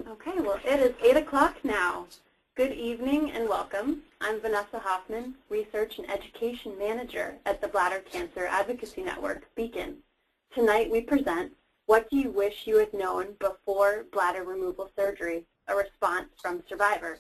Okay, well, it is 8 o'clock now. Good evening and welcome. I'm Vanessa Hoffman, Research and Education Manager at the Bladder Cancer Advocacy Network, Beacon. Tonight we present, What Do You Wish You Had Known Before Bladder Removal Surgery? A Response from Survivors.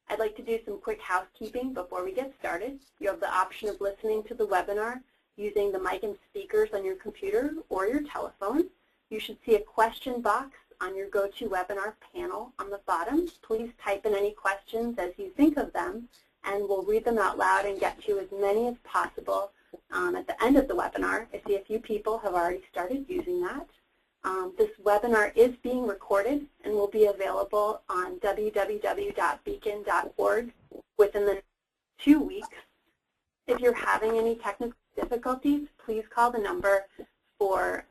I'd like to do some quick housekeeping before we get started. You have the option of listening to the webinar using the mic and speakers on your computer or your telephone. You should see a question box on your GoToWebinar panel on the bottom. Please type in any questions as you think of them, and we'll read them out loud and get to as many as possible at the end of the webinar. I see a few people have already started using that. This webinar is being recorded and will be available on www.beacon.org within the 2 weeks. If you're having any technical difficulties, please call the number for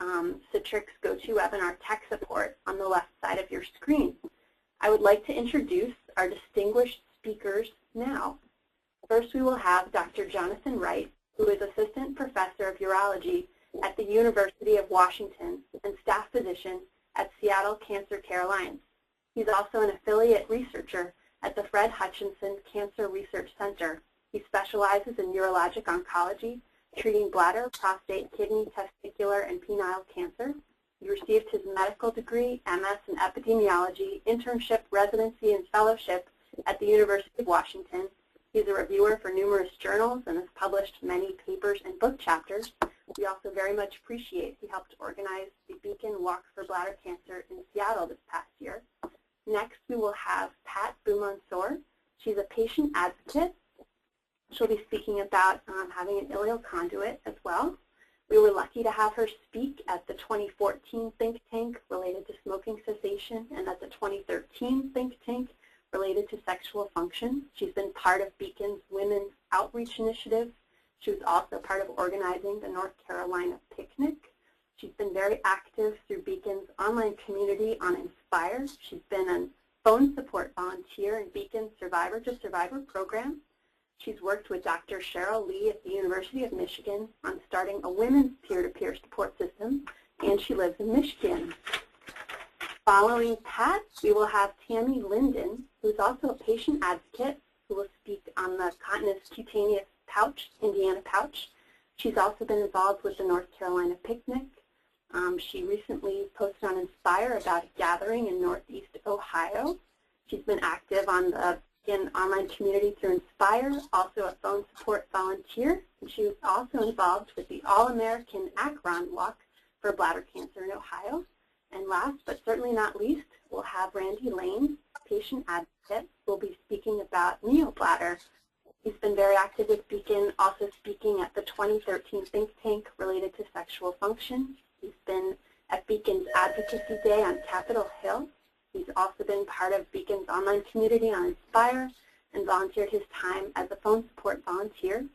Citrix's GoToWebinar tech support on the left side of your screen. I would like to introduce our distinguished speakers now. First, we will have Dr. Jonathan Wright, who is Assistant Professor of Urology at the University of Washington and staff physician at Seattle Cancer Care Alliance. He's also an affiliate researcher at the Fred Hutchinson Cancer Research Center. He specializes in urologic oncology, treating bladder, prostate, kidney, testicular, and penile cancer. He received his medical degree, MS in epidemiology, internship, residency, and fellowship at the University of Washington. He's a reviewer for numerous journals and has published many papers and book chapters. We also very much appreciate he helped organize the Beacon Walk for Bladder Cancer in Seattle this past year. Next, we will have Pat Boumansour. She's a patient advocate. She'll be speaking about having an ileal conduit as well. We were lucky to have her speak at the 2014 think tank related to smoking cessation and at the 2013 think tank related to sexual function. She's been part of Beacon's Women's Outreach Initiative. She was also part of organizing the North Carolina Picnic. She's been very active through Beacon's online community on Inspire. She's been a phone support volunteer in Beacon's Survivor to Survivor program. She's worked with Dr. Cheryl Lee at the University of Michigan on starting a women's peer-to-peer support system, and she lives in Michigan. Following Pat, we will have Tammy Linden, who's also a patient advocate, who will speak on the continence cutaneous pouch, Indiana pouch. She's also been involved with the North Carolina Picnic. She recently posted on Inspire about a gathering in Northeast Ohio. She's been active on the online community through Inspire, also a phone support volunteer, and she was also involved with the All-American Akron Walk for Bladder Cancer in Ohio. And last but certainly not least, we'll have Randy Layne, patient advocate, who will be speaking about neobladder. He's been very active with Beacon, also speaking at the 2013 think tank related to sexual function. He's been at Beacon's Advocacy Day on Capitol Hill. He's also been part of Beacon's online community on Inspire and volunteered his time as a phone support volunteer.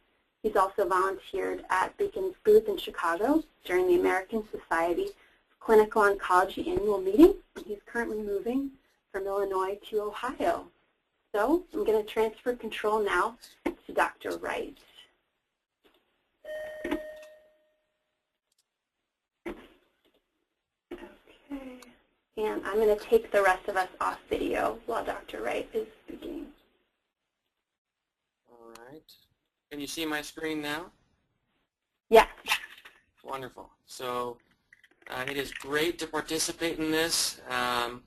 He's also volunteered at Beacon's booth in Chicago during the American Society of Clinical Oncology annual meeting. He's currently moving from Illinois to Ohio. So I'm going to transfer control now to Dr. Wright. Okay. And I'm going to take the rest of us off video while Dr. Wright is speaking. All right. Can you see my screen now? Yes. Wonderful. So it is great to participate in this. I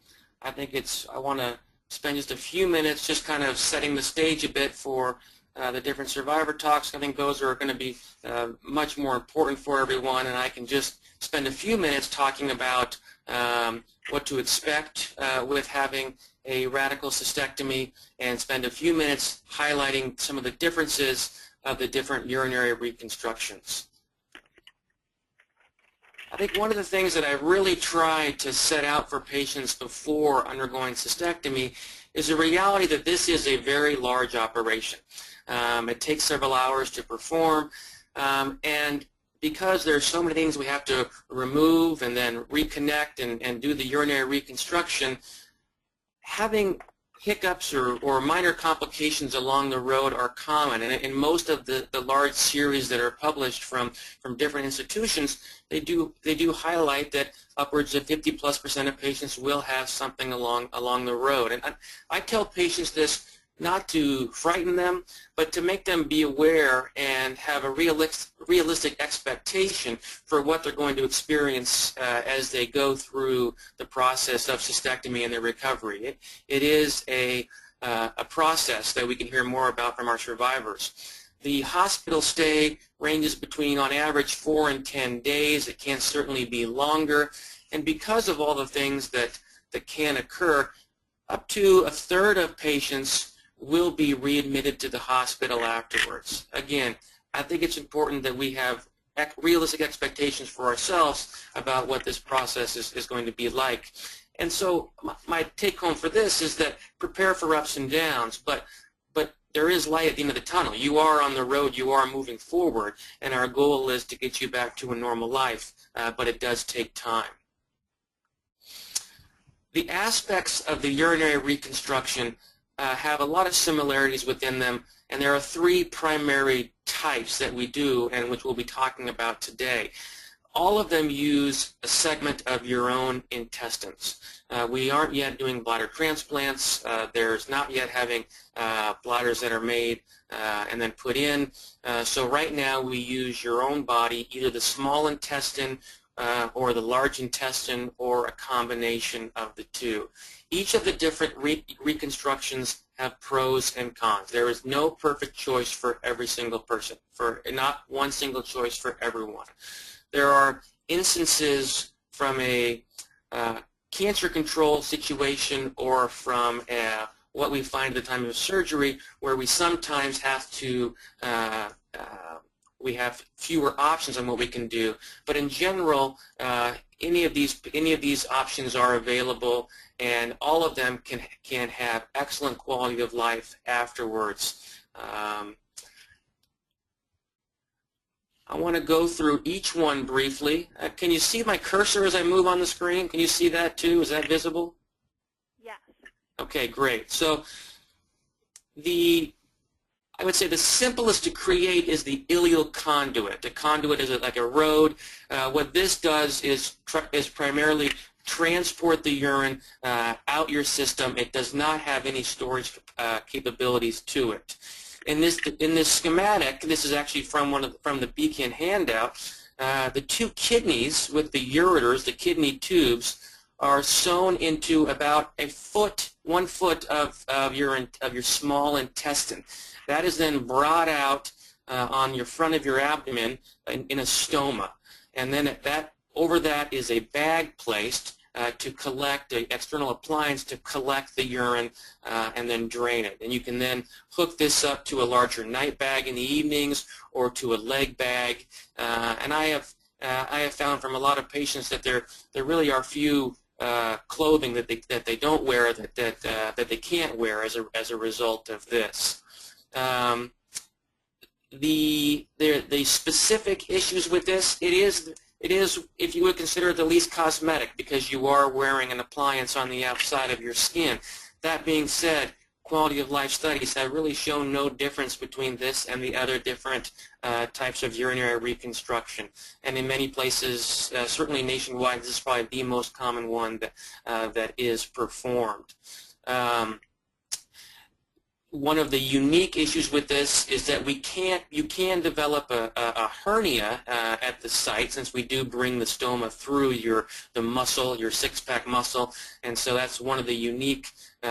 want to spend just a few minutes just kind of setting the stage a bit for the different survivor talks. I think those are going to be much more important for everyone, and I can just spend a few minutes talking about what to expect with having a radical cystectomy, and spend a few minutes highlighting some of the differences of the different urinary reconstructions. I think one of the things that I really try to set out for patients before undergoing cystectomy is the reality that this is a very large operation. It takes several hours to perform, and because there's so many things we have to remove and then reconnect and do the urinary reconstruction, having hiccups or minor complications along the road are common, and in most of the large series that are published from different institutions, they do highlight that upwards of 50+% of patients will have something along the road. And I tell patients this not to frighten them, but to make them be aware and have a realistic expectation for what they're going to experience as they go through the process of cystectomy and their recovery. It is a process that we can hear more about from our survivors. The hospital stay ranges between, on average, 4 and 10 days. It can certainly be longer. And because of all the things that can occur, up to a third of patients will be readmitted to the hospital afterwards. Again, I think it's important that we have realistic expectations for ourselves about what this process is going to be like. And so my take home for this is that prepare for ups and downs, but there is light at the end of the tunnel. You are on the road, you are moving forward, and our goal is to get you back to a normal life, but it does take time. The aspects of the urinary reconstruction have a lot of similarities within them, and there are 3 primary types that we do and which we'll be talking about today. All of them use a segment of your own intestines. We aren't yet doing bladder transplants. There's not yet having bladders that are made and then put in. So right now we use your own body, either the small intestine or the large intestine, or a combination of the two. Each of the different reconstructions have pros and cons. There is no perfect choice for every single person, not one single choice for everyone. There are instances from a cancer control situation or from what we find at the time of surgery where we sometimes have to we have fewer options on what we can do, but in general, any of these options are available, and all of them can have excellent quality of life afterwards. I want to go through each one briefly. Can you see my cursor as I move on the screen? Can you see that too? Is that visible? Yes. Okay, great. So I would say the simplest to create is the ileal conduit. The conduit is like a road. What this does is primarily transport the urine out your system. It does not have any storage capabilities to it. In this schematic, this is actually from the Beacon handout. The 2 kidneys with the ureters, the kidney tubes, are sewn into about 1 foot of your small intestine. That is then brought out on your front of your abdomen in a stoma, and then over that is a bag placed to collect an external appliance to collect the urine and then drain it. And you can then hook this up to a larger night bag in the evenings or to a leg bag. And I have found from a lot of patients that there really are few clothing that they don't wear that they can't wear as a result of this. The specific issues with this, it is, if you would consider it, the least cosmetic, because you are wearing an appliance on the outside of your skin. That being said, quality of life studies have really shown no difference between this and the other different types of urinary reconstruction. And in many places, certainly nationwide, this is probably the most common one that is performed. One of the unique issues with this is that you can develop a hernia at the site, since we do bring the stoma through the muscle, your six-pack muscle, and so that's one of the unique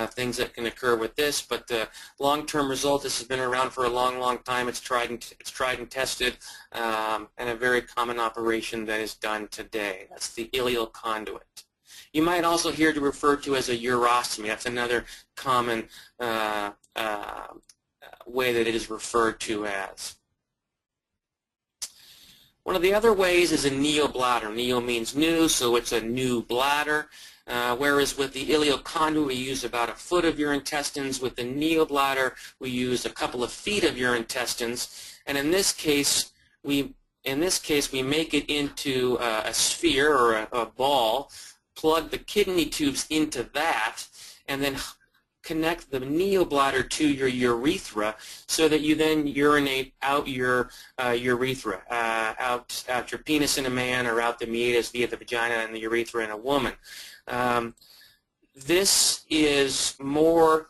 things that can occur with this. But the long-term result, this has been around for a long time. It's tried and tested, and a very common operation that is done today. That's the ileal conduit. You might also hear it referred to as a urostomy. That's another common way that it is referred to as. One of the other ways is a neobladder. Neo means new, so it's a new bladder. Whereas with the ileal conduit, we use about 1 foot of your intestines. With the neobladder, we use a couple of feet of your intestines. And in this case, we make it into a sphere or a ball, plug the kidney tubes into that, and then connect the neobladder to your urethra so that you then urinate out your urethra, out your penis in a man or out the meatus via the vagina and the urethra in a woman. This is more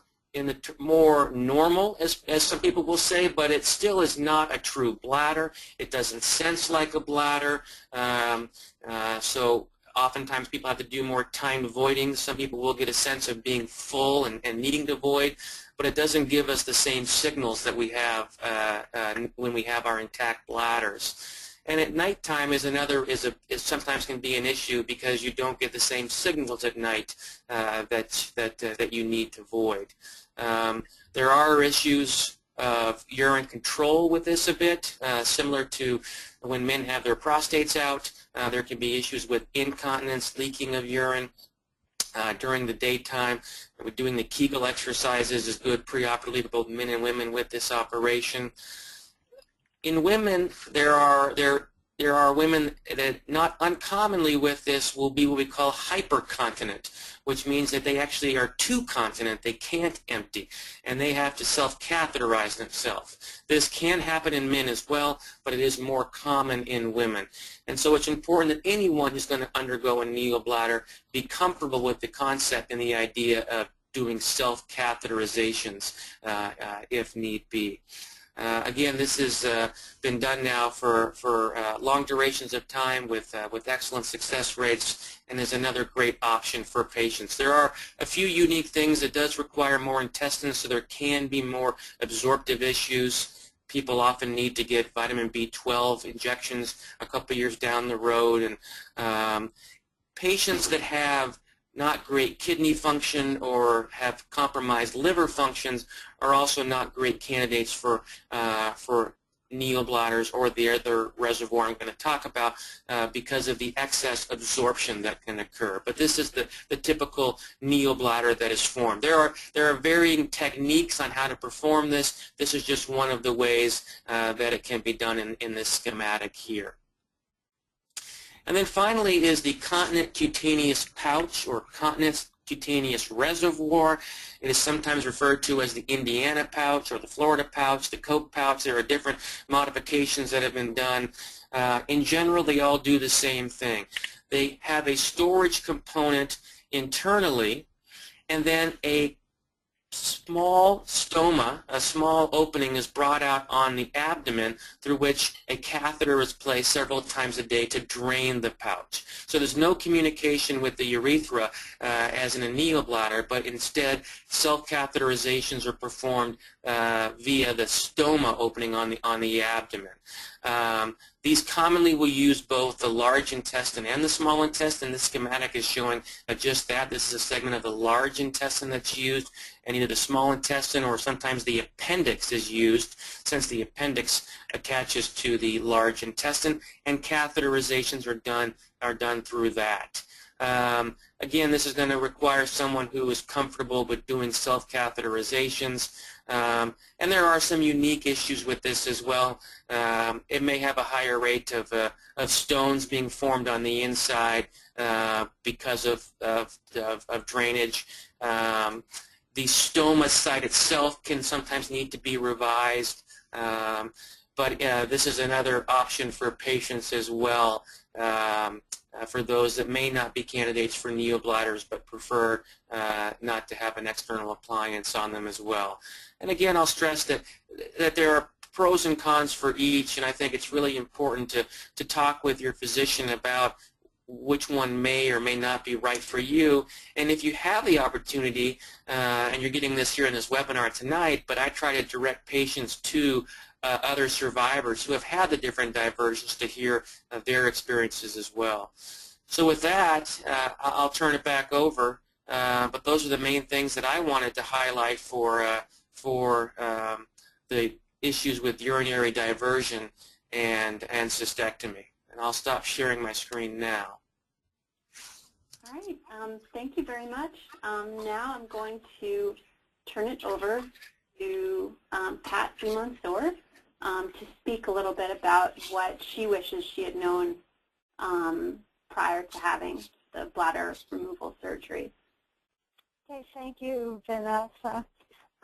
more normal, as some people will say, but it still is not a true bladder. It doesn't sense like a bladder, so oftentimes people have to do more timed voiding. Some people will get a sense of being full and needing to void, but it doesn't give us the same signals that we have when we have our intact bladders. And at nighttime is sometimes can be an issue because you don't get the same signals at night that you need to void. There are issues of urine control with this a bit, similar to when men have their prostates out. There can be issues with incontinence, leaking of urine during the daytime. Doing the Kegel exercises is good preoperatively for both men and women with this operation. In women, there are women that not uncommonly with this will be what we call hypercontinent, which means that they actually are too continent, they can't empty, and they have to self-catheterize themselves. This can happen in men as well, but it is more common in women. And so it's important that anyone who's going to undergo a neobladder be comfortable with the concept and the idea of doing self-catheterizations if need be. Again, this has been done now for long durations of time with excellent success rates, and is another great option for patients. There are a few unique things. It does require more intestines, so there can be more absorptive issues. People often need to get vitamin B12 injections a couple years down the road, and patients that have not great kidney function or have compromised liver functions are also not great candidates for neobladders or the other reservoir I'm going to talk about because of the excess absorption that can occur. But this is the typical neobladder that is formed. There are varying techniques on how to perform this. This is just one of the ways that it can be done in this schematic here. And then finally is the continent cutaneous pouch or continent cutaneous reservoir. It is sometimes referred to as the Indiana pouch or the Florida pouch, the Coke pouch. There are different modifications that have been done. In general, they all do the same thing. They have a storage component internally, and then a small stoma, a small opening, is brought out on the abdomen through which a catheter is placed several times a day to drain the pouch. So there's no communication with the urethra as in a neobladder, but instead self-catheterizations are performed via the stoma opening on the abdomen. These commonly will use both the large intestine and the small intestine. This schematic is showing just that. This is a segment of the large intestine that's used, and either the small intestine or sometimes the appendix is used, since the appendix attaches to the large intestine, and catheterizations are done through that. Again, this is going to require someone who is comfortable with doing self-catheterizations. And there are some unique issues with this as well. It may have a higher rate of stones being formed on the inside because of drainage. The stoma site itself can sometimes need to be revised, but this is another option for patients as well, for those that may not be candidates for neobladders but prefer not to have an external appliance on them as well. And again, I'll stress that there are pros and cons for each, and I think it's really important to talk with your physician about which one may or may not be right for you. And if you have the opportunity, and you're getting this here in this webinar tonight, but I try to direct patients to other survivors who have had the different diversions to hear their experiences as well. So with that, I'll turn it back over. But those are the main things that I wanted to highlight for the issues with urinary diversion and cystectomy. And I'll stop sharing my screen now. All right. Thank you very much. Now I'm going to turn it over to Pat Boumansour to speak a little bit about what she wishes she had known prior to having the bladder removal surgery. Okay, thank you, Vanessa.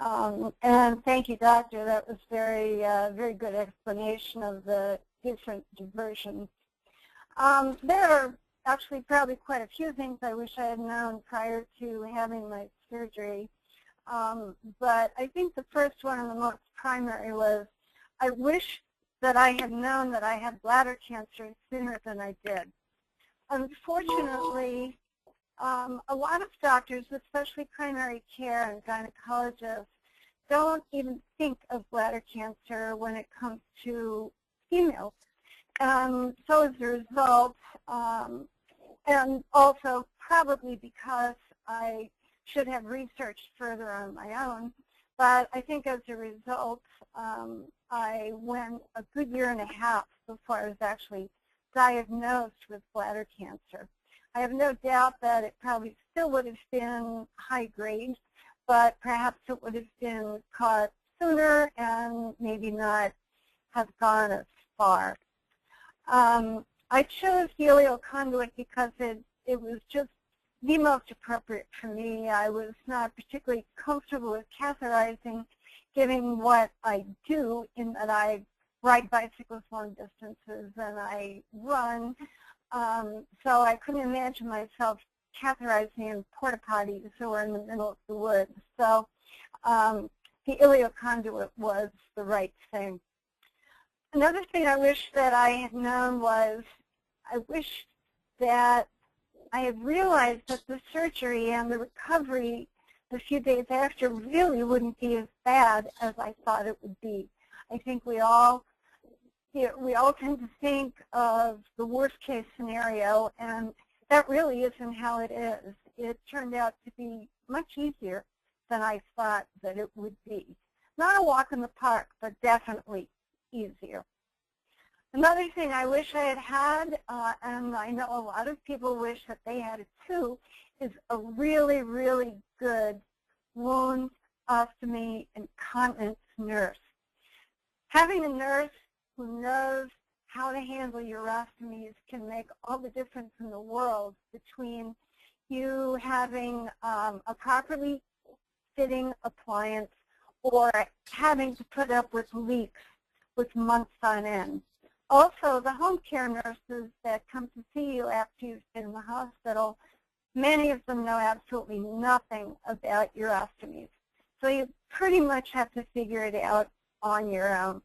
And thank you, doctor. That was very good explanation of the different diversions. There are actually probably quite a few things I wish I had known prior to having my surgery. But I think the first one and the most primary was I wish that I had known that I had bladder cancer sooner than I did. Unfortunately, a lot of doctors, especially primary care and gynecologists, don't even think of bladder cancer when it comes to females. So as a result, and also probably because I should have researched further on my own, but I think as a result, I went a good year and a half before I was actually diagnosed with bladder cancer. I have no doubt that it probably still would have been high grade, but perhaps it would have been caught sooner and maybe not have gone as far. I chose the ileal conduit because it was just the most appropriate for me. I was not particularly comfortable with catheterizing, given what I do in that I ride bicycles long distances and I run. So I couldn't imagine myself catheterizing in porta potties or in the middle of the woods. So the ileal conduit was the right thing. Another thing I wish that I had known was I wish that I had realized that the surgery and the recovery a few days after really wouldn't be as bad as I thought it would be. I think we all tend to think of the worst case scenario, and that really isn't how it is. It turned out to be much easier than I thought that it would be. Not a walk in the park, but definitely easier. Another thing I wish I had had, and I know a lot of people wish that they had it too, is a really, really good wound, ostomy, and continence nurse. Having a nurse who knows how to handle urostomies can make all the difference in the world between you having a properly fitting appliance or having to put up with leaks with months on end. Also, the home care nurses that come to see you after you've been in the hospital, many of them know absolutely nothing about urostomies. So you pretty much have to figure it out on your own.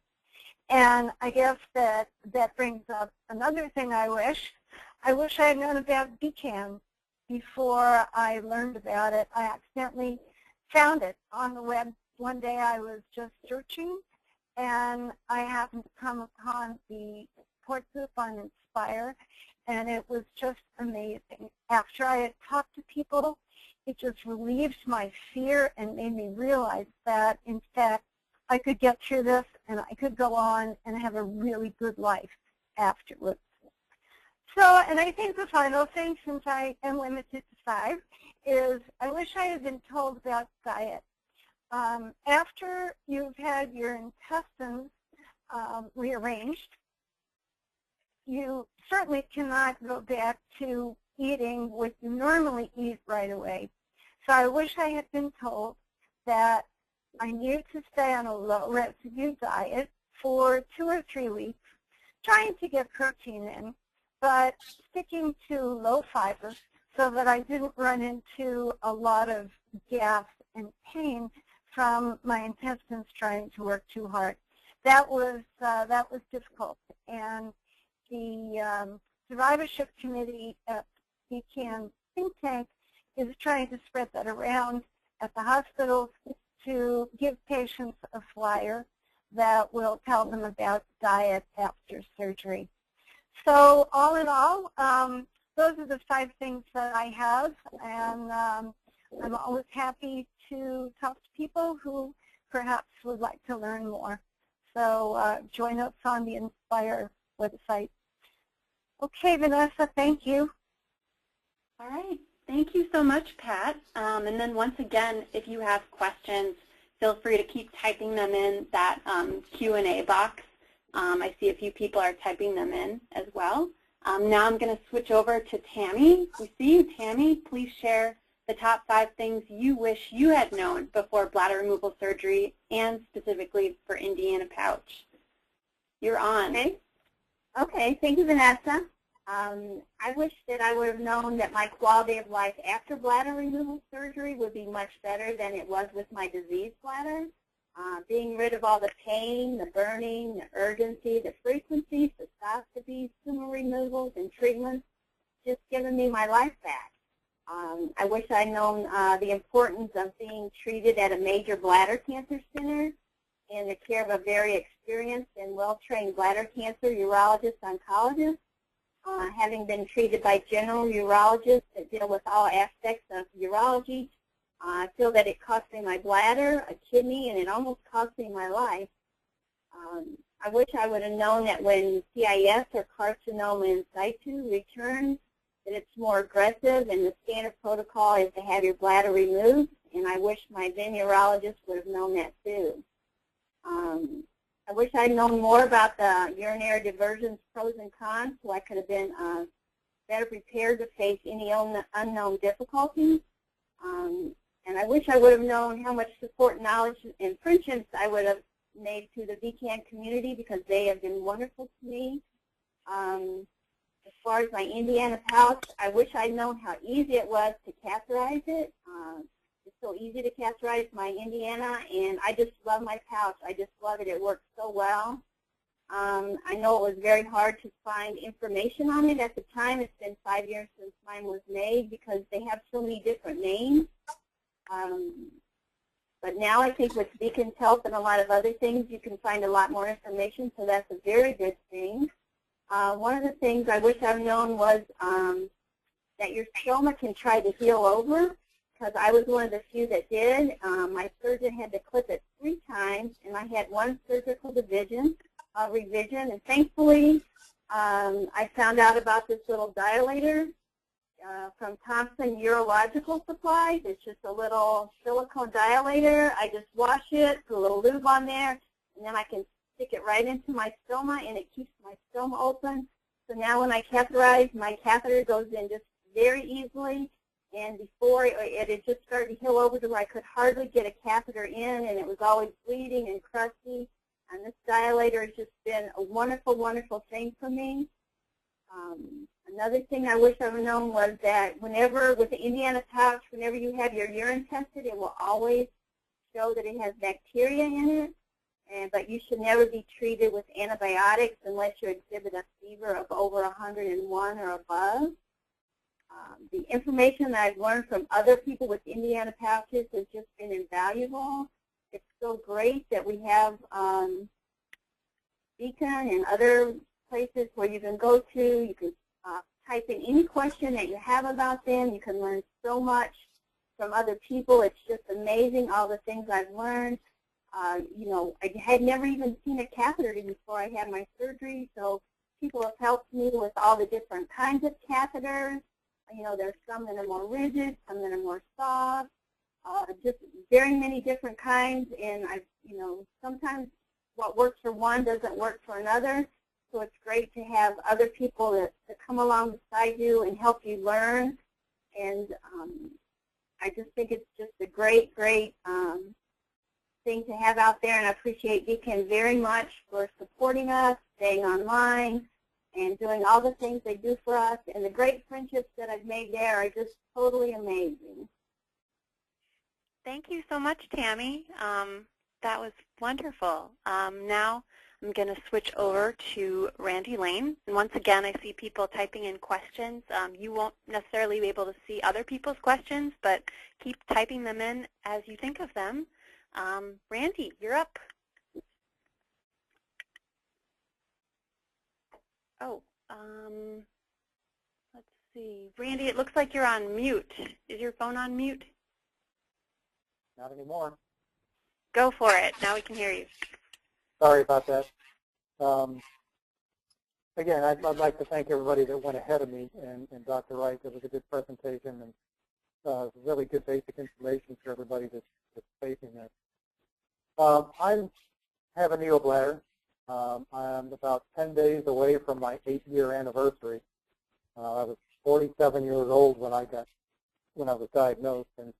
And I guess that brings up another thing I wish. I wish I had known about BCAN before I learned about it. I accidentally found it on the web. One day I was just searching, and I happened to come upon the support group on Inspire, and it was just amazing. After I had talked to people, it just relieved my fear and made me realize that, in fact, I could get through this and I could go on and have a really good life afterwards. So, and I think the final thing, since I am limited to 5, is I wish I had been told about diet. After you've had your intestines rearranged, you certainly cannot go back to eating what you normally eat right away. So I wish I had been told that I needed to stay on a low residue diet for 2 or 3 weeks, trying to get protein in, but sticking to low fiber so that I didn't run into a lot of gas and pain from my intestines trying to work too hard. That was difficult, and the survivorship committee at BCAN think tank is trying to spread that around at the hospitals to give patients a flyer that will tell them about diet after surgery. So all in all, those are the 5 things that I have, and I'm always happy to talk to people who perhaps would like to learn more. So join us on the Inspire website. Okay, Vanessa, thank you. All right. Thank you so much, Pat. And then once again, if you have questions, feel free to keep typing them in that Q&A box. I see a few people are typing them in as well. Now I'm going to switch over to Tammy. We see you, Tammy. Please share the top 5 things you wish you had known before bladder removal surgery and specifically for Indiana pouch. You're on. Okay, thank you, Vanessa. I wish that I would have known that my quality of life after bladder removal surgery would be much better than it was with my diseased bladder. Being rid of all the pain, the burning, the urgency, the frequency, cystoscopies, tumor removals, and treatments, just given me my life back. I wish I'd known the importance of being treated at a major bladder cancer center in the care of a very experienced and well-trained bladder cancer urologist oncologist. Having been treated by general urologists that deal with all aspects of urology, I feel that it cost me my bladder, a kidney, and it almost cost me my life. I wish I would have known that when CIS or carcinoma in situ returns, that it's more aggressive and the standard protocol is to have your bladder removed, and I wish my then urologist would have known that too. I wish I'd known more about the urinary diversion's pros and cons so I could have been better prepared to face any unknown difficulties. And I wish I would have known how much support, knowledge, and friendships I would have made to the VCAN community because they have been wonderful to me. As far as my Indiana pouch, I wish I'd known how easy it was to catheterize it. It's so easy to catheterize my Indiana, and I just love my pouch. I just love it. It works so well. I know it was very hard to find information on it at the time. It's been 5 years since mine was made because they have so many different names. But now I think with Beacon's help and a lot of other things, you can find a lot more information, so that's a very good thing. One of the things I wish I'd known was that your stoma can try to heal over, because I was one of the few that did. My surgeon had to clip it 3 times, and I had 1 surgical revision, and thankfully I found out about this little dilator from Thompson Urological Supplies. It's just a little silicone dilator. I just wash it, put a little lube on there, and then I can stick it right into my stoma, and it keeps my stoma open. So now when I catheterize, my catheter goes in just very easily. And before it had just started to heal over to where I could hardly get a catheter in, and it was always bleeding and crusty. And this dilator has just been a wonderful, wonderful thing for me. Another thing I wish I would known was that whenever, with the Indiana pouch, whenever you have your urine tested, it will always show that it has bacteria in it. But you should never be treated with antibiotics unless you exhibit a fever of over 101 or above. The information that I've learned from other people with Indiana pouches has just been invaluable. It's so great that we have Beacon and other places where you can go to. You can type in any question that you have about them. You can learn so much from other people. It's just amazing, all the things I've learned. You know, I had never even seen a catheter before I had my surgery, so people have helped me with all the different kinds of catheters. You know, there's some that are more rigid, some that are more soft, just very many different kinds. And you know, sometimes what works for one doesn't work for another. So it's great to have other people that come along beside you and help you learn. And I just think it's just a great, great thing to have out there. And I appreciate Beacon very much for supporting us, staying online, and doing all the things they do for us. And the great friendships that I've made there are just totally amazing. Thank you so much, Tammy. That was wonderful. Now I'm going to switch over to Randy Layne. And once again, I see people typing in questions. You won't necessarily be able to see other people's questions, but keep typing them in as you think of them. Randy, you're up. Oh, let's see. Randy, it looks like you're on mute. Is your phone on mute? Not anymore. Go for it. Now we can hear you. Sorry about that. Again, I'd like to thank everybody that went ahead of me and Dr. Wright. It was a good presentation and really good basic information for everybody that's facing this. I have a neobladder. I'm about 10 days away from my 8-year anniversary. I was 47 years old when I got when I was diagnosed. And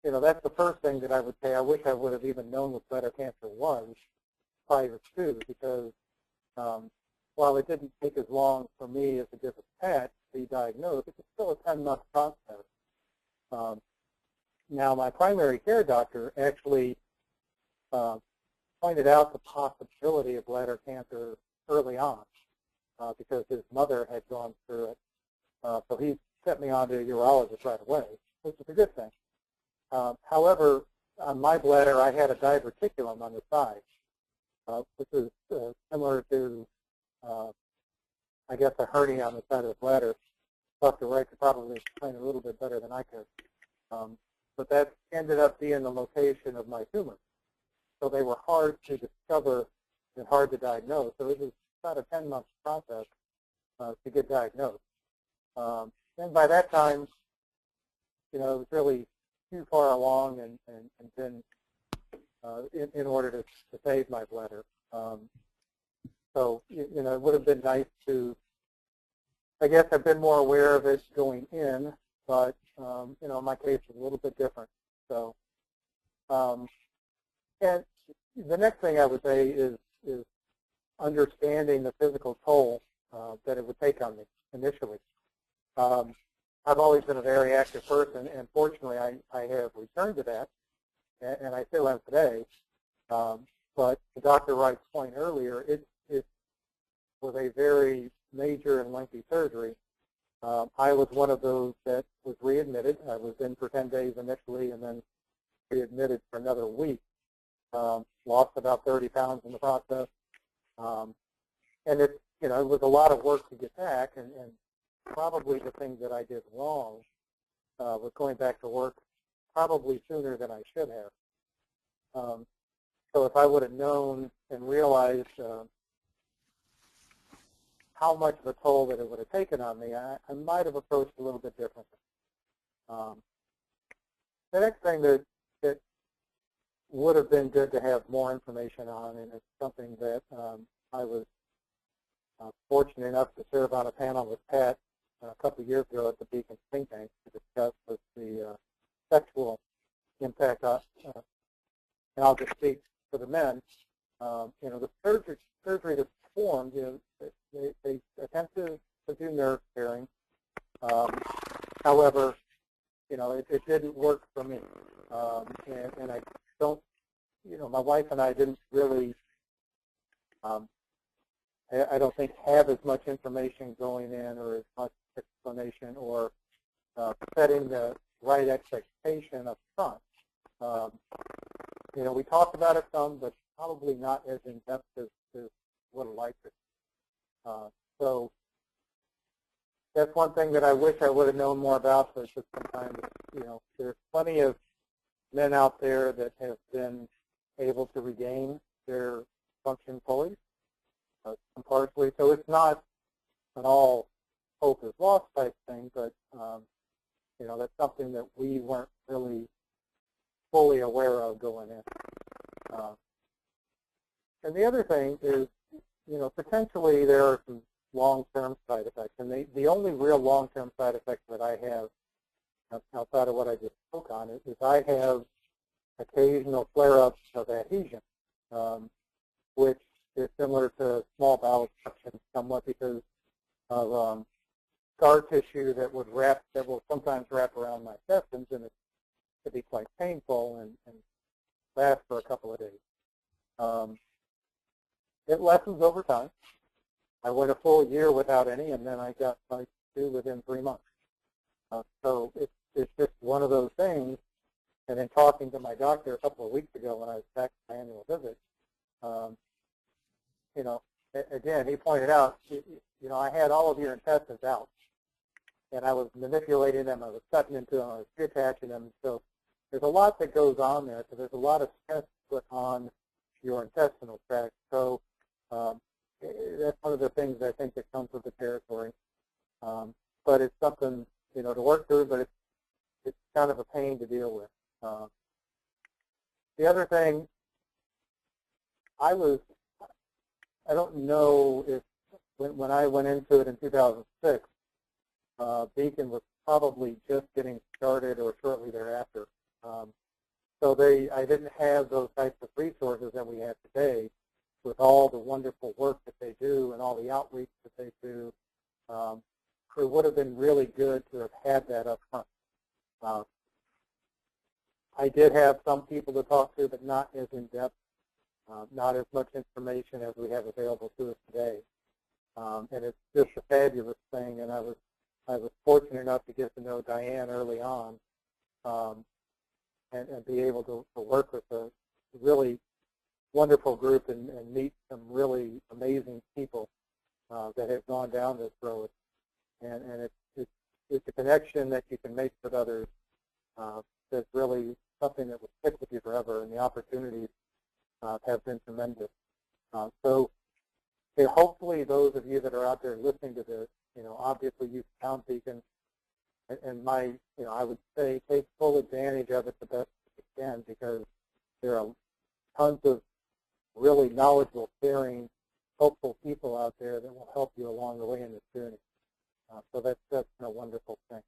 that's the first thing that I would say. I wish I would have even known what bladder cancer was prior to, because while it didn't take as long for me as it did with Pat to be diagnosed, it was still a 10-month process. Now, my primary care doctor actually pointed out the possibility of bladder cancer early on because his mother had gone through it. So he sent me on to a urologist right away, which is a good thing. However, on my bladder, I had a diverticulum on the side, which is similar to, I guess, a hernia on the side of the bladder. Dr. Wright could probably explain it a little bit better than I could. But that ended up being the location of my tumor. So they were hard to discover and hard to diagnose. So it was about a 10-month process to get diagnosed. And by that time, it was really too far along and been in order to save my bladder. So, it would have been nice to, I guess, have been more aware of it going in, but, my case is a little bit different. So, and the next thing I would say is understanding the physical toll that it would take on me initially. I've always been a very active person, and fortunately I have returned to that, and I still am today. But to Dr. Wright's point earlier, it was a very major and lengthy surgery. I was one of those that was readmitted. I was in for 10 days initially and then readmitted for another week. Lost about 30 pounds in the process. And it was a lot of work to get back, and probably the thing that I did wrong was going back to work probably sooner than I should have. So if I would have known and realized how much of a toll that it would have taken on me, I might have approached a little bit differently. The next thing that would have been good to have more information on, and it's something that I was fortunate enough to serve on a panel with Pat a couple of years ago at the Beacon think tank to discuss was the sexual impact on, and I'll just speak for the men. The surgery that's performed, they attempt to do nerve sparing. However, it didn't work for me, and I don't, my wife and I didn't really, I don't think, have as much information going in or as much explanation or setting the right expectation up front. We talked about it some, but probably not as in-depth as would have liked it. So that's one thing that I wish I would have known more about, but just sometimes, there's plenty of men out there that have been able to regain their function fully, partially. So it's not an all hope is lost type thing, but, that's something that we weren't really fully aware of going in. And the other thing is, potentially there are some long-term side effects. And the only real long-term side effects that I have outside of what I just spoke on is I have occasional flare-ups of adhesion, which is similar to small bowel obstruction somewhat because of scar tissue that will sometimes wrap around my intestines, and it can be quite painful and last for a couple of days. It lessens over time. I went a full year without any, and then I got type 2 within 3 months. So it's just one of those things. And then talking to my doctor a couple of weeks ago when I was back to my annual visit, again, he pointed out, I had all of your intestines out, and I was manipulating them, I was cutting into them, I was reattaching them. So there's a lot that goes on there. So there's a lot of stress put on your intestinal tract. So that's one of the things I think that comes with the territory. But it's something, to work through, but it's kind of a pain to deal with. The other thing, I don't know if when I went into it in 2006, Beacon was probably just getting started or shortly thereafter. So I didn't have those types of resources that we have today with all the wonderful work that they do and all the outreach that they do. It would have been really good to have had that up front. I did have some people to talk to, but not as in-depth, not as much information as we have available to us today. And it's just a fabulous thing, and I was fortunate enough to get to know Diane early on and be able to work with a really wonderful group and meet some really amazing people that have gone down this road. And it's a connection that you can make with others that's really something that will stick with you forever, and the opportunities have been tremendous. So hopefully those of you that are out there listening to this, obviously you found Beacon, and I would say take full advantage of it the best you can, because there are tons of really knowledgeable, caring, hopeful people out there that will help you along the way in this journey. So that's a wonderful thing.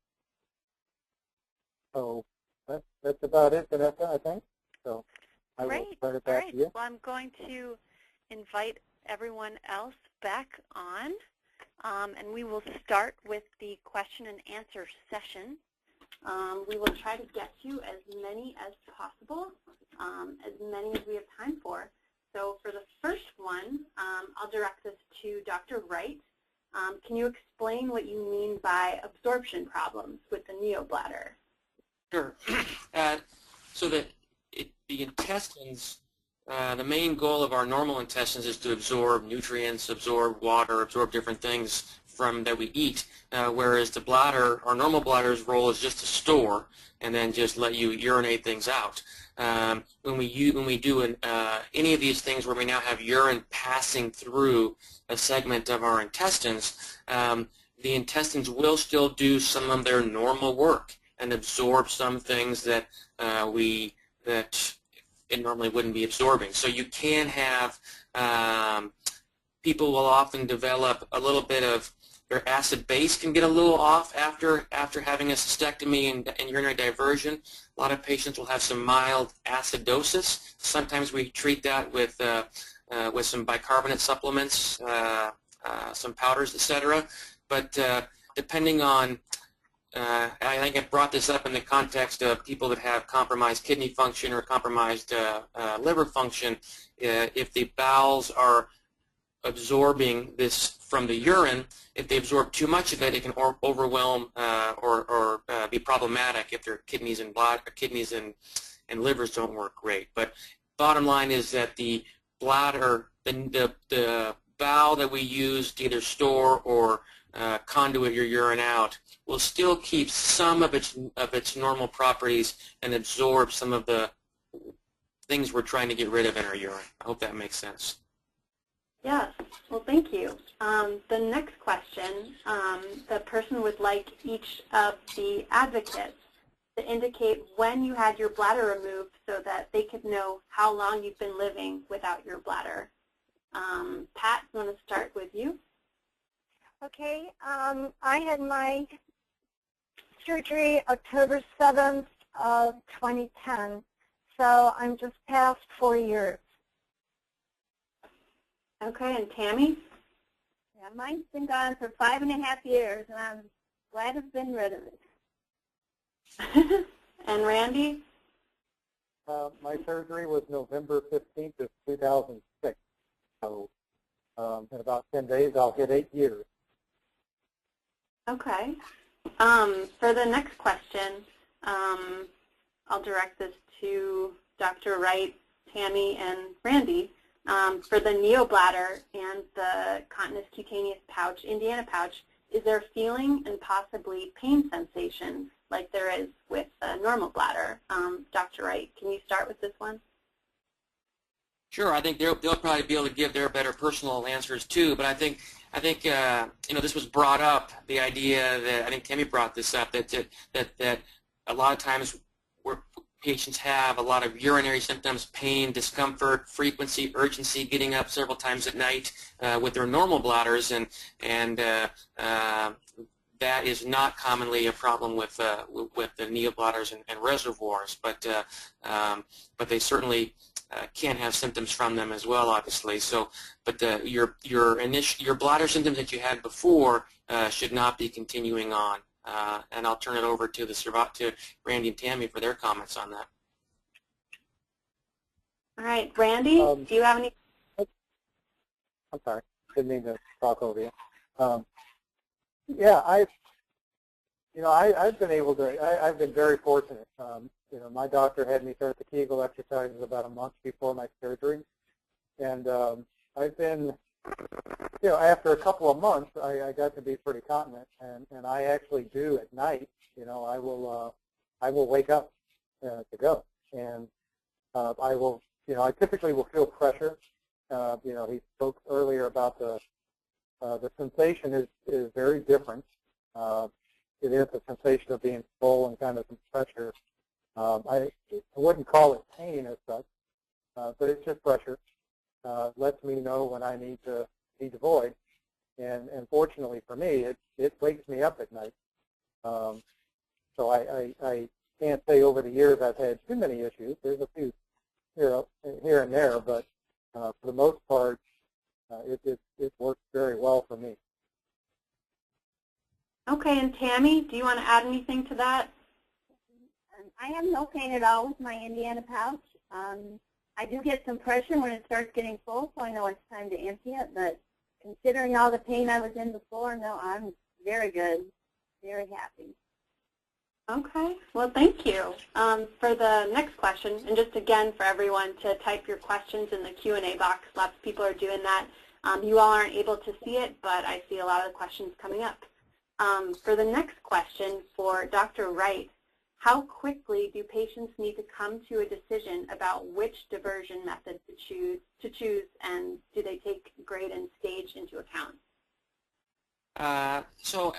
So that's about it, Vanessa, I think. So I will turn it back to you. Well, I'm going to invite everyone else back on, and we will start with the question and answer session. We will try to get to as many as possible, as many as we have time for. So for the first one, I'll direct this to Dr. Wright. Can you explain what you mean by absorption problems with the neobladder? Sure. So the intestines, the main goal of our normal intestines is to absorb nutrients, absorb water, absorb different things that we eat, whereas the bladder, our normal bladder's role is just to store and then just let you urinate things out. When we do any of these things where we now have urine passing through a segment of our intestines, the intestines will still do some of their normal work and absorb some things that it normally wouldn't be absorbing. So you can have people will often develop a little bit of their acid base can get a little off after having a cystectomy and urinary diversion. A lot of patients will have some mild acidosis. Sometimes we treat that with some bicarbonate supplements, some powders, etc. But depending on, I think I brought this up in the context of people that have compromised kidney function or compromised liver function. If the bowels are absorbing this from the urine, if they absorb too much of it, it can overwhelm or be problematic if their kidneys and livers don't work great. But bottom line is that the bladder, the bowel that we use to either store or conduit your urine out, will still keep some of its normal properties and absorb some of the things we're trying to get rid of in our urine. I hope that makes sense. Yes. Well, thank you. The next question, the person would like each of the advocates to indicate when you had your bladder removed so that they could know how long you've been living without your bladder. Pat, I want to start with you. Okay. I had my surgery October 7th of 2010, so I'm just past 4 years. Okay, and Tammy? Yeah, mine's been gone for 5.5 years, and I'm glad I've been rid of it. And Randy? My surgery was November 15th of 2006. So in about 10 days, I'll hit 8 years. Okay. For the next question, I'll direct this to Dr. Wright, Tammy, and Randy. For the neobladder and the continous cutaneous pouch, Indiana pouch, is there feeling and possibly pain sensation like there is with a normal bladder? Dr. Wright, can you start with this one? Sure. I think they'll probably be able to give their better personal answers too. But I think this was brought up. The idea that I think Tammy brought this up that a lot of times where patients have a lot of urinary symptoms, pain, discomfort, frequency, urgency, getting up several times at night with their normal bladders, and that that is not commonly a problem with the neobladders and reservoirs, but they certainly can have symptoms from them as well, obviously. So, but your bladder symptoms that you had before should not be continuing on. And I'll turn it over to Randy and Tammy for their comments on that. All right, Randy, do you have any? I'm sorry, didn't mean to talk over you. Yeah, I've been able to. I've been very fortunate. My doctor had me start the Kegel exercises about a month before my surgery, and I've been, after a couple of months, I got to be pretty continent, and I actually do at night. I will wake up to go, and I will. I typically will feel pressure. He spoke earlier about the sensation is very different. It is a sensation of being full and kind of some pressure. I wouldn't call it pain as such, but it's just pressure. Lets me know when I need to void, and fortunately for me, it wakes me up at night. So I can't say over the years I've had too many issues. There's a few here and there, but for the most part, it works very well for me. Okay, and Tammy, do you want to add anything to that? I have no pain at all with my Indiana pouch. I do get some pressure when it starts getting full, so I know it's time to empty it, but considering all the pain I was in before, no, I'm very good, very happy. Okay, well, thank you. For the next question, and just again for everyone to type your questions in the Q&A box. Lots of people are doing that. You all aren't able to see it, but I see a lot of the questions coming up. For the next question for Dr. Wright, how quickly do patients need to come to a decision about which diversion method to choose, and do they take grade and stage into account? So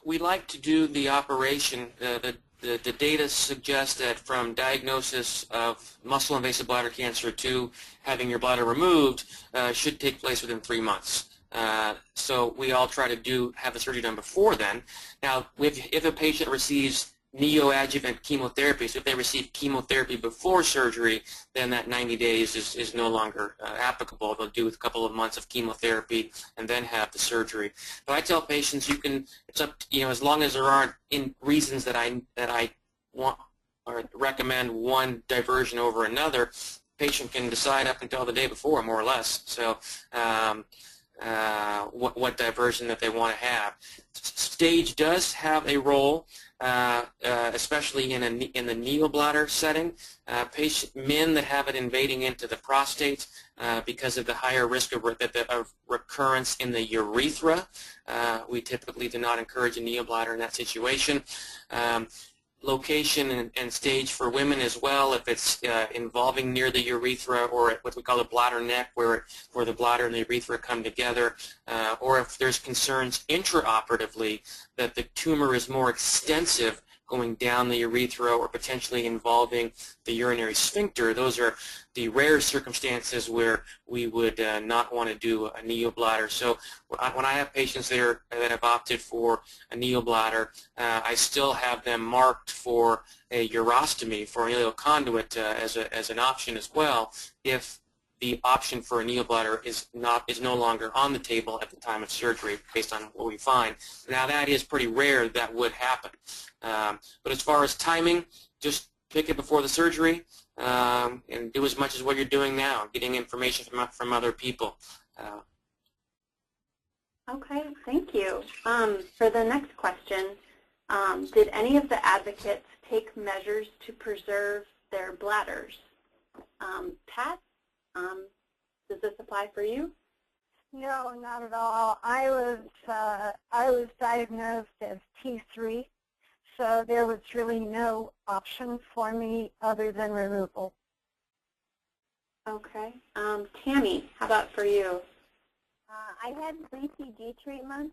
we like to do the operation. The data suggests that from diagnosis of muscle-invasive bladder cancer to having your bladder removed should take place within 3 months. So we all try to have the surgery done before then. Now, if a patient receives neoadjuvant chemotherapy, so if they receive chemotherapy before surgery, then that 90 days is no longer applicable. They'll do a couple of months of chemotherapy and then have the surgery. But I tell patients it's up to, as long as there aren't reasons that I want or recommend one diversion over another, patient can decide up until the day before, more or less. So what diversion that they want to have. Stage does have a role, especially in the neobladder setting. Men that have it invading into the prostate because of the higher risk of recurrence in the urethra. We typically do not encourage a neobladder in that situation. Location and stage for women as well, if it's involving near the urethra or what we call the bladder neck, where the bladder and the urethra come together, or if there's concerns intraoperatively that the tumor is more extensive going down the urethra or potentially involving the urinary sphincter. Those are the rare circumstances where we would not want to do a neobladder. So when I have patients that have opted for a neobladder, I still have them marked for a urostomy, for an ileal conduit as an option as well, if the option for a neobladder is no longer on the table at the time of surgery, based on what we find. Now that is pretty rare that would happen. But as far as timing, just pick it before the surgery and do as much as what you're doing now, getting information from other people. Okay, thank you. For the next question, did any of the advocates take measures to preserve their bladders? Pat, does this apply for you? No, not at all. I was diagnosed as T3, so there was really no option for me other than removal. Okay. Tammy, how about for you? I had BCG treatment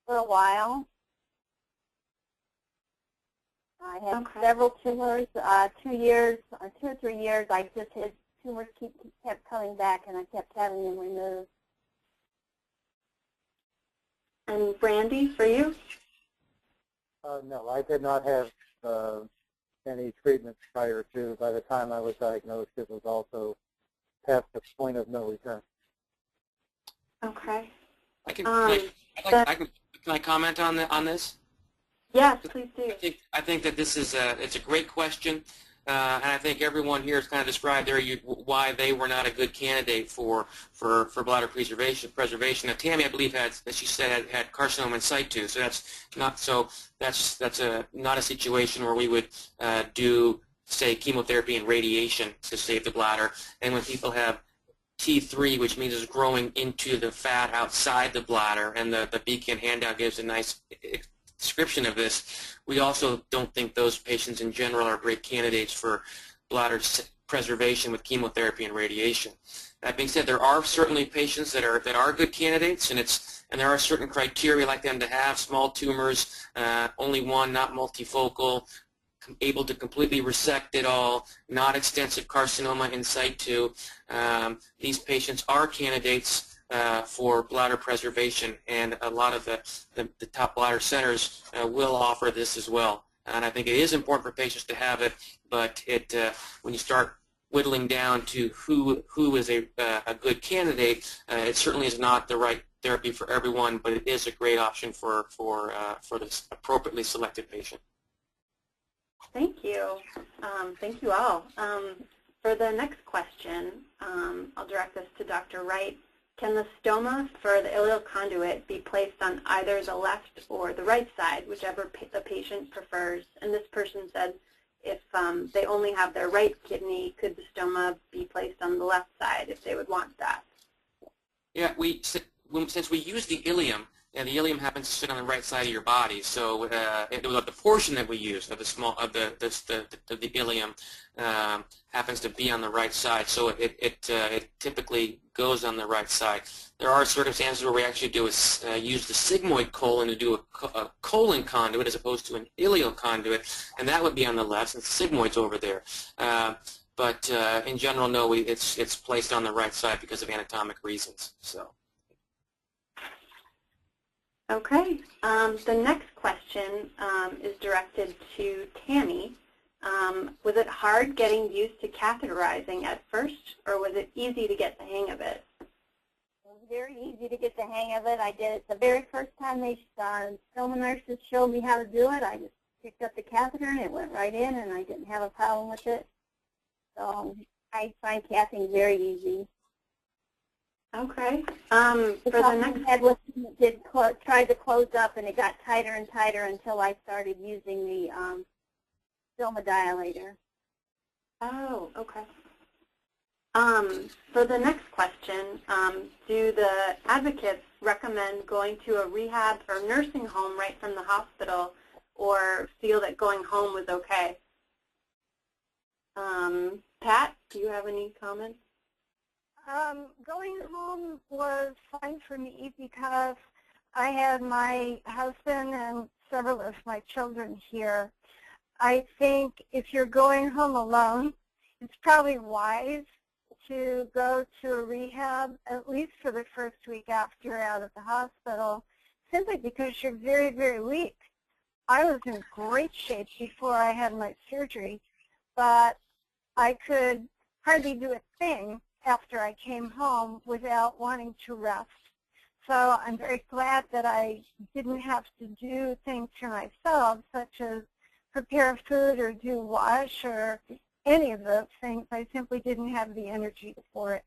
for a while. I had several tumors, 2 or 3 years. I just had tumors kept coming back, and I kept having them removed. And Brandy, for you? No, I did not have any treatment prior to. By the time I was diagnosed, it was also past the point of no return. Okay. Can I comment on this? Yes, please do. I think that this is it's a great question, and I think everyone here has kind of described there why they were not a good candidate for bladder preservation. Now, Tammy, I believe, as she said, had carcinoma in situ, so that's not a situation where we would do, say, chemotherapy and radiation to save the bladder. And when people have T3, which means it's growing into the fat outside the bladder, and the Beacon handout gives a nice description of this, we also don't think those patients in general are great candidates for bladder preservation with chemotherapy and radiation. That being said, there are certainly patients that are good candidates, and there are certain criteria we like them to have: small tumors, only one, not multifocal, able to completely resect it all, not extensive carcinoma in situ. These patients are candidates for bladder preservation, and a lot of the top bladder centers will offer this as well. And I think it is important for patients to have it, but when you start whittling down to who is a good candidate, it certainly is not the right therapy for everyone, but it is a great option for this appropriately selected patient. Thank you. Thank you all. For the next question, I'll direct this to Dr. Wright. Can the stoma for the ileal conduit be placed on either the left or the right side, whichever the patient prefers? And this person said if they only have their right kidney, could the stoma be placed on the left side if they would want that? Yeah, since we use the ileum, and the ileum happens to sit on the right side of your body, so the portion that we use of the ileum happens to be on the right side, so it typically goes on the right side. There are circumstances where we actually use the sigmoid colon to do a colon conduit as opposed to an ileal conduit, and that would be on the left since the sigmoid's over there. But in general, no, it's placed on the right side because of anatomic reasons. So. Okay. The next question is directed to Tammy. Was it hard getting used to catheterizing at first, or was it easy to get the hang of it? It was very easy to get the hang of it. I did it the very first time stoma nurses showed me how to do it. I just picked up the catheter and it went right in, and I didn't have a problem with it. So I find cathing very easy. Okay. For the next, head tried to close up, and it got tighter and tighter until I started using the stoma dilator. Oh, okay. For the next question, do the advocates recommend going to a rehab or nursing home right from the hospital, or feel that going home was okay? Pat, do you have any comments? Going home was fine for me because I had my husband and several of my children here. I think if you're going home alone, it's probably wise to go to a rehab, at least for the first week after you're out of the hospital, simply because you're very, very weak. I was in great shape before I had my surgery, but I could hardly do a thing after I came home without wanting to rest. So I'm very glad that I didn't have to do things for myself, such as prepare food or do wash or any of those things. I simply didn't have the energy for it.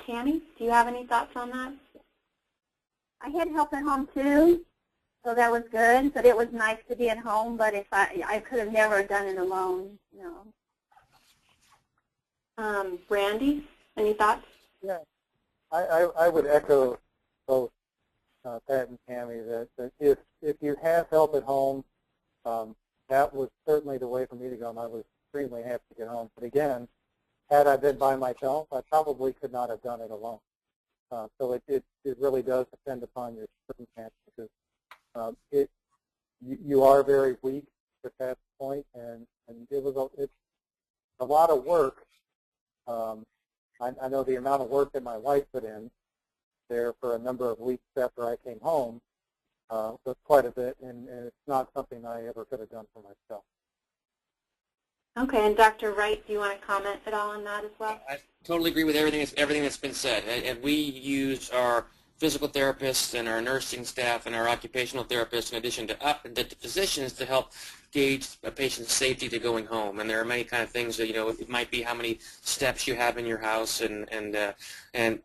Tammy, do you have any thoughts on that? I had help at home too, so that was good. But it was nice to be at home. But if I could have never done it alone, no. Brandy, any thoughts? Yeah, I would echo both Pat and Tammy that if you have help at home, that was certainly the way for me to go, and I was extremely happy to get home. But again, had I been by myself, I probably could not have done it alone. So it really does depend upon your circumstances, because you are very weak at that point, and it's a lot of work. I know the amount of work that my wife put in there for a number of weeks after I came home was quite a bit, and it's not something I ever could have done for myself. Okay, and Dr. Wright, do you want to comment at all on that as well? I totally agree with everything that's been said. And we use our physical therapists and our nursing staff and our occupational therapists in addition to the physicians to help gauge a patient's safety to going home. And there are many kind of things that, it might be how many steps you have in your house, and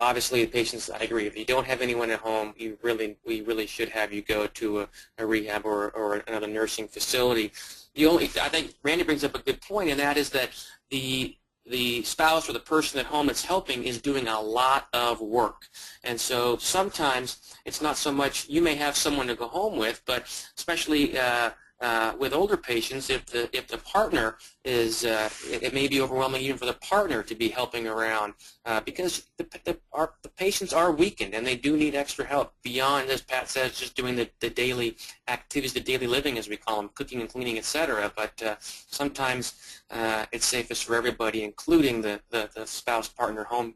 obviously the patients, I agree, if you don't have anyone at home, we really should have you go to a rehab or another nursing facility. I think Randy brings up a good point, and that is that the spouse or the person at home that's helping is doing a lot of work. And so sometimes it's not so much you may have someone to go home with, but especially with older patients, if the partner is, it may be overwhelming even for the partner to be helping around because the patients are weakened and they do need extra help beyond, as Pat says, just doing the daily activities, the daily living as we call them, cooking and cleaning, etc. But sometimes it's safest for everybody, including the spouse, partner, home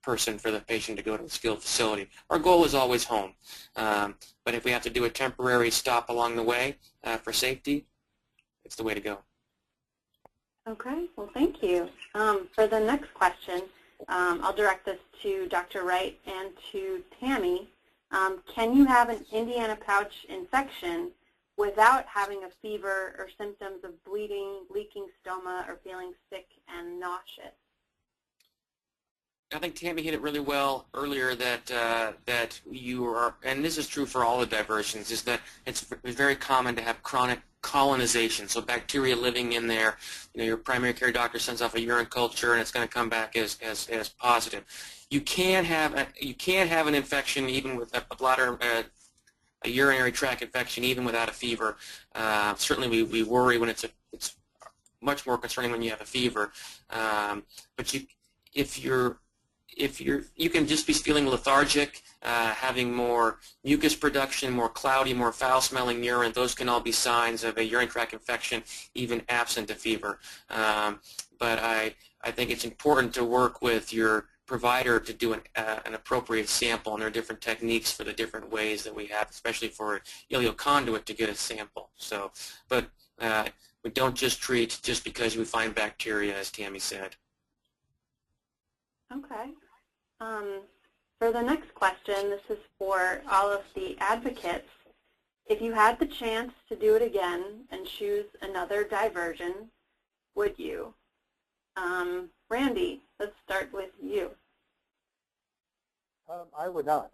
person, for the patient to go to a skilled facility. Our goal is always home, but if we have to do a temporary stop along the way for safety, it's the way to go. Okay, well, thank you. For the next question, I'll direct this to Dr. Wright and to Tammy. Can you have an Indiana pouch infection without having a fever or symptoms of bleeding, leaking stoma, or feeling sick and nauseous? I think Tammy hit it really well earlier that you are, and this is true for all the diversions, is that it's very common to have chronic colonization, so bacteria living in there. Your primary care doctor sends off a urine culture, and it's going to come back as positive. You can have an infection even with a bladder, a urinary tract infection, even without a fever. Certainly, we worry when it's much more concerning when you have a fever. But you can just be feeling lethargic, having more mucus production, more cloudy, more foul-smelling urine. Those can all be signs of a urinary tract infection, even absent a fever. But I think it's important to work with your provider to do an appropriate sample, and there are different techniques for the different ways that we have, especially for ileoconduit, to get a sample. So, but we don't just treat just because we find bacteria, as Tammy said. Okay. For the next question, this is for all of the advocates. If you had the chance to do it again and choose another diversion, would you? Randy, let's start with you. I would not.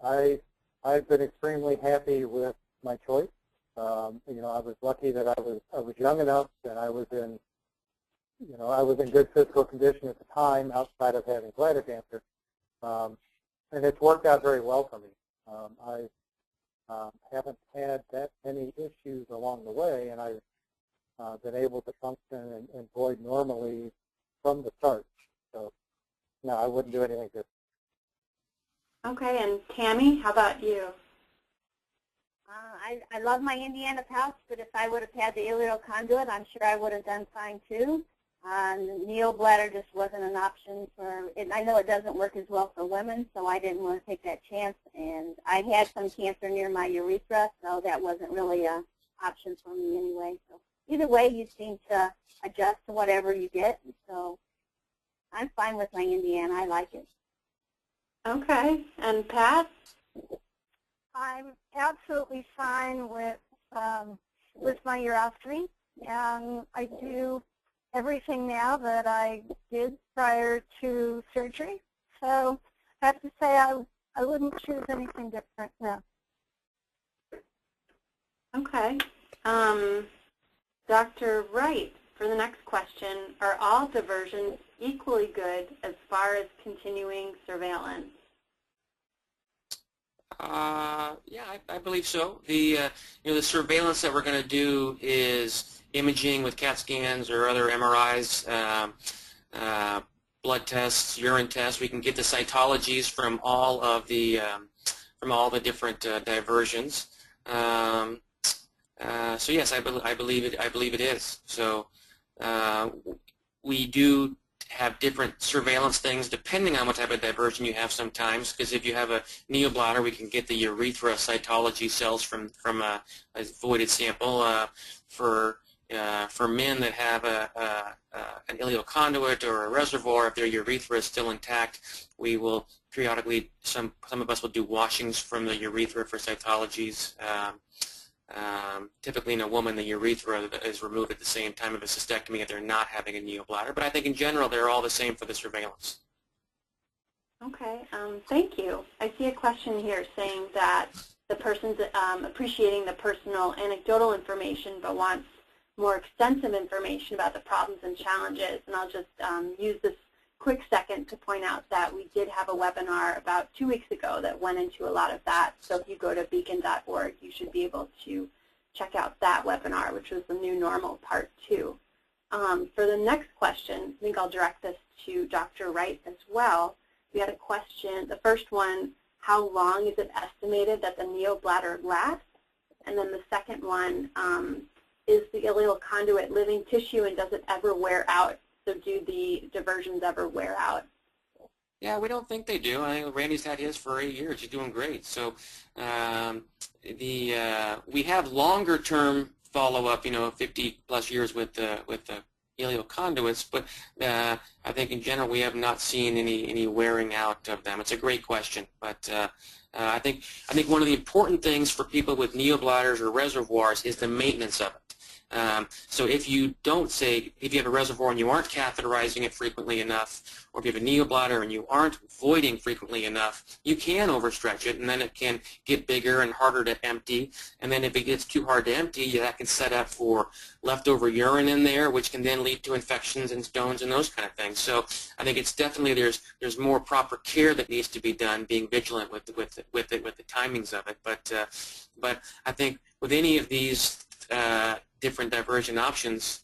I've been extremely happy with my choice. I was lucky that I was young enough and I was in good physical condition at the time, outside of having bladder cancer, and it's worked out very well for me. I haven't had that many issues along the way, and I've been able to function and void normally from the start. So, no, I wouldn't do anything different. Okay, and Tammy, how about you? I love my Indiana pouch, but if I would have had the ileal conduit, I'm sure I would have done fine too. Neo bladder just wasn't an option for it. I know it doesn't work as well for women, so I didn't want to take that chance. And I had some cancer near my urethra, so that wasn't really an option for me anyway. So either way, you seem to adjust to whatever you get. So I'm fine with my Indiana. I like it. Okay, and Pat? I'm absolutely fine with my urostomy, and I do everything now that I did prior to surgery. So I have to say I wouldn't choose anything different now. Okay. Dr. Wright, for the next question, are all diversions equally good as far as continuing surveillance? Yeah, I believe so. The surveillance that we're going to do is imaging with CAT scans or other MRIs, blood tests, urine tests. We can get the cytologies from all of the different diversions. So yes, I believe it is. So we do have different surveillance things depending on what type of diversion you have sometimes, because if you have a neobladder, we can get the urethra cytology cells from a voided sample. For men that have an ileal conduit or a reservoir, if their urethra is still intact, we will periodically, some of us will do washings from the urethra for cytologies. Typically in a woman, the urethra is removed at the same time of a cystectomy if they're not having a neobladder. But I think in general, they're all the same for the surveillance. Okay, thank you. I see a question here saying that the person's appreciating the personal anecdotal information but wants more extensive information about the problems and challenges. And I'll just use this quick second to point out that we did have a webinar about 2 weeks ago that went into a lot of that. So if you go to beacon.org, you should be able to check out that webinar, which was the new normal part 2. For the next question, I think I'll direct this to Dr. Wright as well. We had a question, the first one, how long is it estimated that the neobladder lasts? And then the second one, is the ileal conduit living tissue and does it ever wear out? So do the diversions ever wear out? Yeah, we don't think they do. I think Randy's had his for 8 years. He's doing great. So we have longer-term follow-up, 50-plus years with the ileal conduits, but I think in general we have not seen any wearing out of them. It's a great question, but I think one of the important things for people with neobladders or reservoirs is the maintenance of it. So if you if you have a reservoir and you aren't catheterizing it frequently enough, or if you have a neobladder and you aren't voiding frequently enough, you can overstretch it, and then it can get bigger and harder to empty. And then if it gets too hard to empty, that can set up for leftover urine in there, which can then lead to infections and stones and those kind of things. So I think it's definitely there's more proper care that needs to be done, being vigilant with the timings of it. But I think with any of these different diversion options,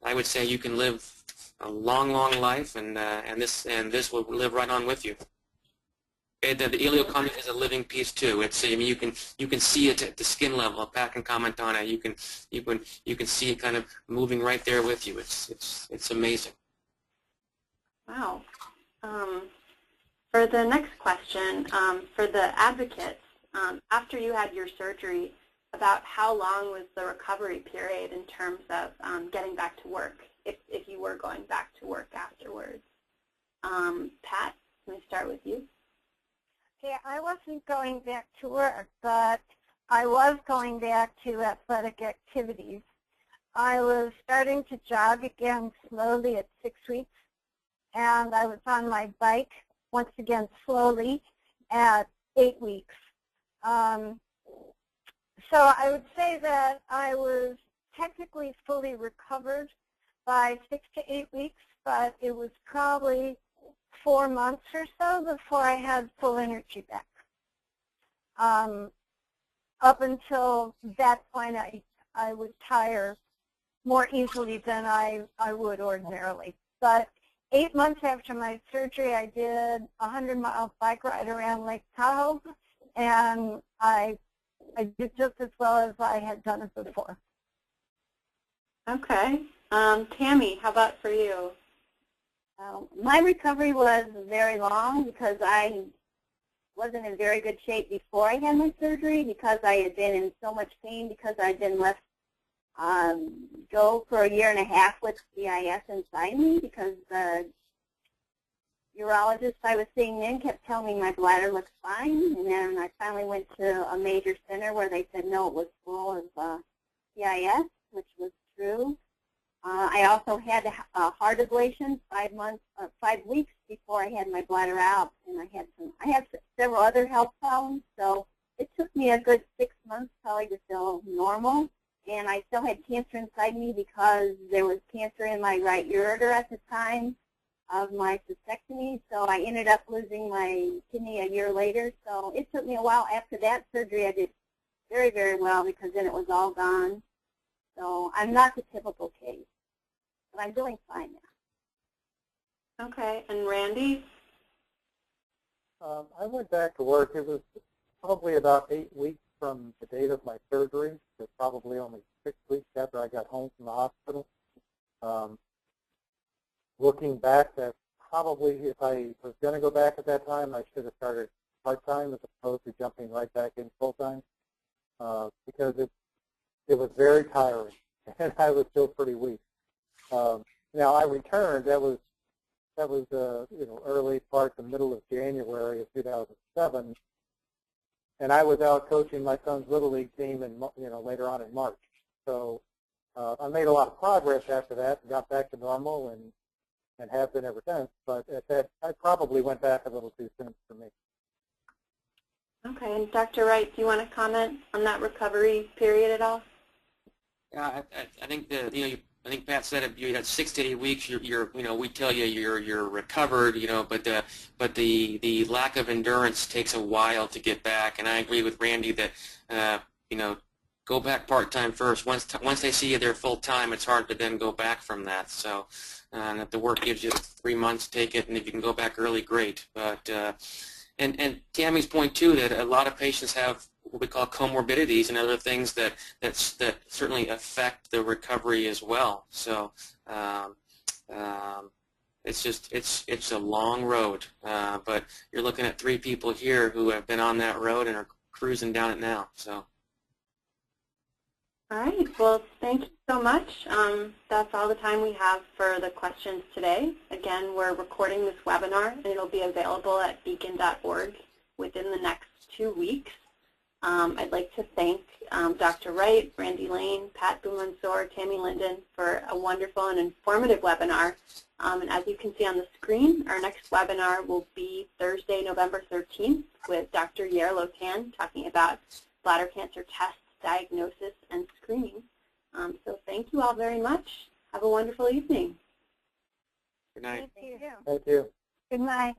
I would say you can live a long, long life, and this will live right on with you. The ileal conduit is a living piece too. You can see it at the skin level. Pat can comment on it. You can see it kind of moving right there with you. It's amazing. Wow. For the next question, for the advocates, after you had your surgery, about how long was the recovery period in terms of getting back to work, if you were going back to work afterwards? Pat, let me start with you. Okay, I wasn't going back to work, but I was going back to athletic activities. I was starting to jog again slowly at 6 weeks, and I was on my bike once again slowly at 8 weeks. So I would say that I was technically fully recovered by 6 to 8 weeks, but it was probably 4 months or so before I had full energy back. Up until that point, I would tire more easily than I would ordinarily. But 8 months after my surgery, I did a 100-mile bike ride around Lake Tahoe, and I did just as well as I had done it before. Okay. Tammy, how about for you? My recovery was very long because I wasn't in very good shape before I had my surgery, because I had been in so much pain because I'd been left go for a year and a half with CIS inside me, because the urologist I was seeing then kept telling me my bladder looks fine, and then I finally went to a major center where they said no, it was full of CIS, which was true. I also had a heart ablation 5 weeks before I had my bladder out, and I had several other health problems, so it took me a good 6 months probably to feel normal. And I still had cancer inside me because there was cancer in my right ureter at the time of my cystectomy, so I ended up losing my kidney a year later. So it took me a while. After that surgery, I did very, very well because then it was all gone. So I'm not the typical case, but I'm doing fine now. Okay, and Randy? I went back to work. It was probably about 8 weeks from the date of my surgery, so probably only 6 weeks after I got home from the hospital. looking back, that probably if I was going to go back at that time, I should have started part-time as opposed to jumping right back in full-time because it was very tiring, and I was still pretty weak. Now I returned. That was early part, the middle of January of 2007, and I was out coaching my son's little league team, and later on in March. So I made a lot of progress after that, and got back to normal, and have been ever since. But at that, I probably went back a little too soon for me. Okay, and Dr. Wright, do you want to comment on that recovery period at all? Yeah, I think I think Pat said it. You had 6 to 8 weeks. We tell you you're recovered. But the lack of endurance takes a while to get back. And I agree with Randy that go back part-time first. Once they see you there full-time, it's hard to then go back from that. So if the work gives you 3 months, take it. And if you can go back early, great. But and Tammy's point too, that a lot of patients have what we call comorbidities and other things that certainly affect the recovery as well. So it's a long road, but you're looking at 3 people here who have been on that road and are cruising down it now. So. All right. Well, thank you so much. That's all the time we have for the questions today. Again, we're recording this webinar, and it'll be available at beacon.org within the next 2 weeks. I'd like to thank Dr. Wright, Randy Layne, Pat Boumansour, Tammy Linden for a wonderful and informative webinar. And as you can see on the screen, our next webinar will be Thursday, November 13th with Dr. Yair Lotan talking about bladder cancer tests, diagnosis, and screening. So thank you all very much. Have a wonderful evening. Good night. Thank you. Thank you. Good night.